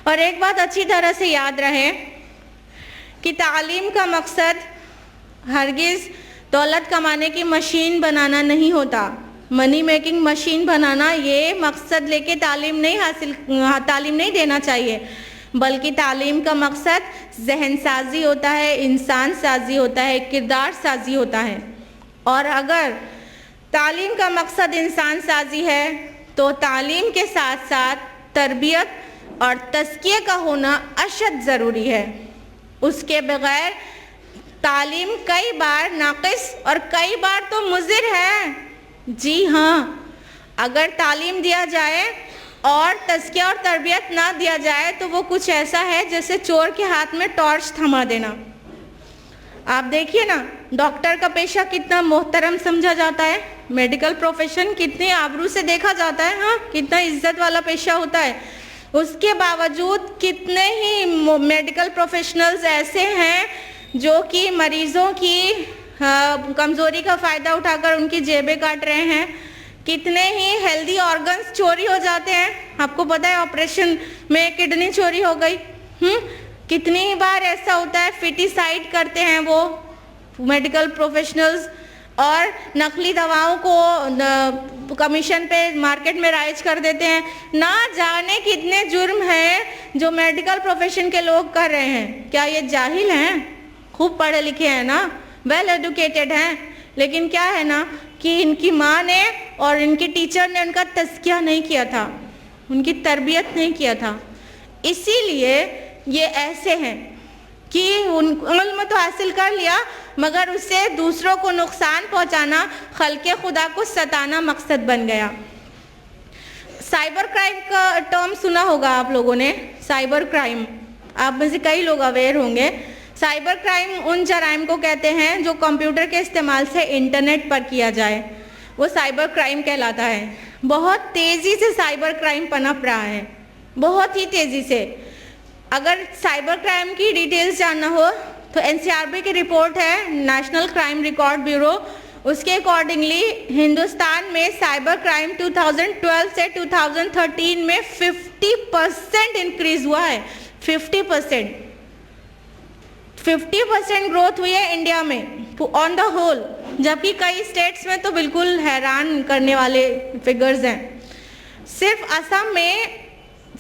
اور ایک بات اچھی طرح سے یاد رہے کہ تعلیم کا مقصد ہرگز دولت کمانے کی مشین بنانا نہیں ہوتا، منی میکنگ مشین بنانا، یہ مقصد لے کے تعلیم نہیں دینا چاہیے، بلکہ تعلیم کا مقصد ذہن سازی ہوتا ہے، انسان سازی ہوتا ہے، کردار سازی ہوتا ہے۔ اور اگر تعلیم کا مقصد انسان سازی ہے تو تعلیم کے ساتھ ساتھ تربیت اور تزکیے کا ہونا اشد ضروری ہے۔ اس کے بغیر تعلیم کئی بار ناقص اور کئی بار تو مضر ہے۔ جی ہاں، اگر تعلیم دیا جائے اور تزکیہ اور تربیت نہ دیا جائے تو وہ کچھ ایسا ہے جیسے چور کے ہاتھ میں ٹارچ تھما دینا۔ آپ دیکھیے نا، ڈاکٹر کا پیشہ کتنا محترم سمجھا جاتا ہے، میڈیکل پروفیشن کتنے آبرو سے دیکھا جاتا ہے، ہاں کتنا عزت والا پیشہ ہوتا ہے۔ اس کے باوجود کتنے ہی میڈیکل پروفیشنلز ایسے ہیں جو کہ مریضوں کی کمزوری کا فائدہ اٹھا کر ان کی جیبیں کاٹ رہے ہیں، کتنے ہی ہیلدی آرگنز چوری ہو جاتے ہیں۔ آپ کو پتہ ہے آپریشن میں کڈنی چوری ہو گئی، کتنی ہی بار ایسا ہوتا ہے، فیٹیسائڈ کرتے ہیں وہ میڈیکل پروفیشنلز اور نقلی دواؤں کو کمیشن پہ مارکیٹ میں رائج کر دیتے ہیں۔ نہ جانے کتنے جرم ہیں جو میڈیکل پروفیشن کے لوگ کر رہے ہیں۔ کیا یہ جاہل ہیں؟ خوب پڑھے لکھے ہیں نا، ویل ایڈوکیٹڈ ہیں، لیکن کیا ہے نا کہ ان کی ماں نے اور ان کی ٹیچر نے ان کا تزکیہ نہیں کیا تھا، ان کی تربیت نہیں کیا تھا، اسی لیے یہ ایسے ہیں کہ علم تو حاصل کر لیا مگر اس سے دوسروں کو نقصان پہنچانا، خلق خدا کو ستانا مقصد بن گیا۔ سائبر کرائم کا ٹرم سنا ہوگا آپ لوگوں نے، سائبر کرائم، آپ میں سے کئی لوگ اویئر ہوں گے۔ سائبر کرائم ان جرائم کو کہتے ہیں جو کمپیوٹر کے استعمال سے انٹرنیٹ پر کیا جائے، وہ سائبر کرائم کہلاتا ہے۔ بہت تیزی سے سائبر کرائم پنپ رہا ہے، بہت ہی تیزی سے۔ اگر سائبر کرائم کی ڈیٹیلز جاننا ہو تو NCRB کی رپورٹ ہے، نیشنل کرائم ریکارڈ بیورو، اس کے اکارڈنگلی ہندوستان میں سائبر کرائم 2012 سے 2013 میں 50% انکریز ہوا ہے، 50% گروتھ ہوئی ہے انڈیا میں آن دا ہول، جبکہ کئی اسٹیٹس میں تو بالکل حیران کرنے والے فگرز ہیں۔ صرف آسام میں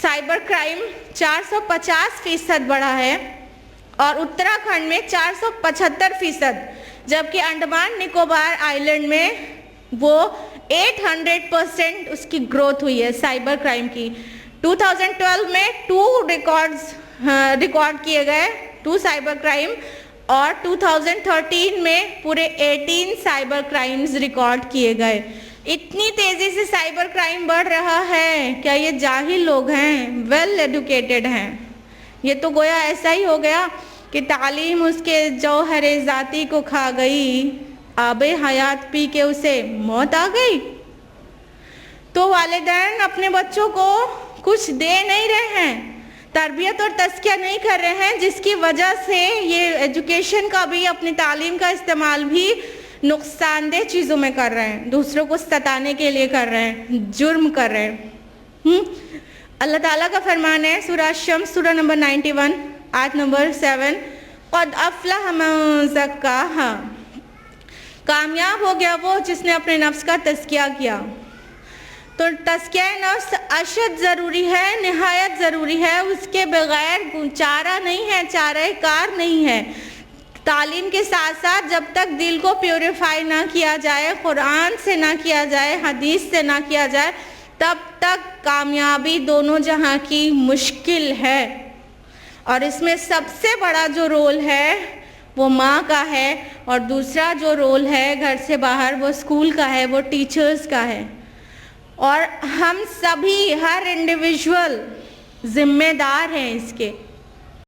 سائبر کرائم 450% بڑھا ہے اور اتراکھنڈ میں 475%، جبکہ انڈمان نکوبار آئی لینڈ میں وہ 800% اس کی گروتھ ہوئی ہے سائبر کرائم کی۔ 2012 میں 2 ریکارڈ کیے گئے، 2 سائبر کرائم، اور 2013 میں پورے 18 سائبر کرائمز ریکارڈ کیے گئے۔ اتنی تیزی سے سائبر کرائم بڑھ رہا ہے، کیا یہ جاہل لوگ ہیں؟ ویل ایڈوکیٹڈ ہیں۔ یہ تو گویا ایسا ہی ہو گیا کہ تعلیم اس کے جوہر ذاتی کو کھا گئی، آب حیات پی کے اسے موت آ گئی۔ تو والدین اپنے بچوں کو کچھ دے نہیں رہے ہیں، تربیت اور تزکیہ نہیں کر رہے ہیں، جس کی وجہ سے یہ ایجوکیشن کا بھی، اپنی تعلیم کا استعمال بھی نقصان دہ چیزوں میں کر رہے ہیں، دوسروں کو ستانے کے لیے کر رہے ہیں، جرم کر رہے ہیں۔ اللہ تعالیٰ کا فرمان ہے سورہ الشمس، سورہ نمبر 91، آیت نمبر 7، قد افلح من زکاہا، کامیاب ہو گیا وہ جس نے اپنے نفس کا تزکیہ کیا۔ تو تزکیہ نفس اشد ضروری ہے، نہایت ضروری ہے، اس کے بغیر چارہ نہیں ہے، چارہ کار نہیں ہے۔ تعلیم کے ساتھ ساتھ جب تک دل کو پیوریفائی نہ کیا جائے، قرآن سے نہ کیا جائے، حدیث سے نہ کیا جائے، تب تک کامیابی دونوں جہاں کی مشکل ہے۔ اور اس میں سب سے بڑا جو رول ہے وہ ماں کا ہے، اور دوسرا جو رول ہے گھر سے باہر وہ اسکول کا ہے، وہ ٹیچرز کا ہے۔ اور ہم سبھی، ہر انڈیویژول ذمہ دار ہیں اس کے۔